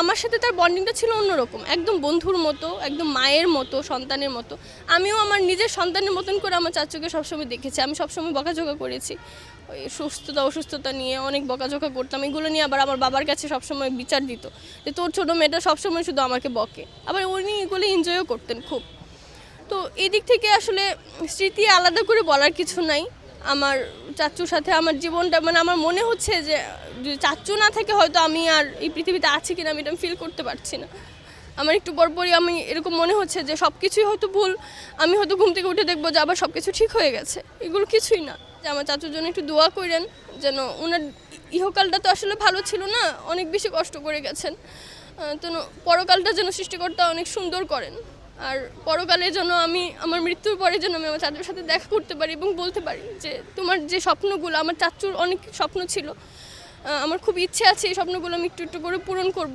আমার সাথে তার বন্ডিংটা ছিল অন্যরকম, একদম বন্ধুর মতো, একদম মায়ের মতো, সন্তানের মতো। আমিও আমার নিজের সন্তানের মতন করে আমার চাচুকে সবসময় দেখেছি। আমি সবসময় বকাঝকা করেছি, ওই সুস্থতা অসুস্থতা নিয়ে অনেক বকাঝকা করতাম। এগুলো নিয়ে আবার আমার বাবার কাছে সবসময় বিচার দিত যে তোর ছোটো মেয়েটা সবসময় শুধু আমাকে বকে। আবার উনি এগুলো এনজয়ও করতেন খুব। তো এই দিক থেকে আসলে স্মৃতি আলাদা করে বলার কিছু নাই। আমার চাচ্চুর সাথে আমার জীবনটা, মানে আমার মনে হচ্ছে যে যদি চাচ্চু না থাকে হয়তো আমি আর এই পৃথিবীতে আছি কিনা আমি এটা ফিল করতে পারছি না। আমার একটু পরপরই আমি এরকম মনে হচ্ছে যে সব কিছুই হয়তো ভুল। আমি হয়তো ঘুম থেকে উঠে দেখবো যে আবার সব কিছু ঠিক হয়ে গেছে। এগুলো কিছুই না। যে আমার চাচুর জন্য একটু দোয়া করেন, যেন ওনার ইহকালটা তো আসলে ভালো ছিল না, অনেক বেশি কষ্ট করে গেছেন। তো পরকালটা যেন সৃষ্টিকর্তা অনেক সুন্দর করেন। আর পরকালের জন্য আমি আমার মৃত্যুর পরে যেন আমি আমার চাচুর সাথে দেখা করতে পারি এবং বলতে পারি যে তোমার যে স্বপ্নগুলো, আমার চাচুর অনেক স্বপ্ন ছিল, আমার খুব ইচ্ছে আছে এই স্বপ্নগুলো আমি একটু একটু করে পূরণ করব।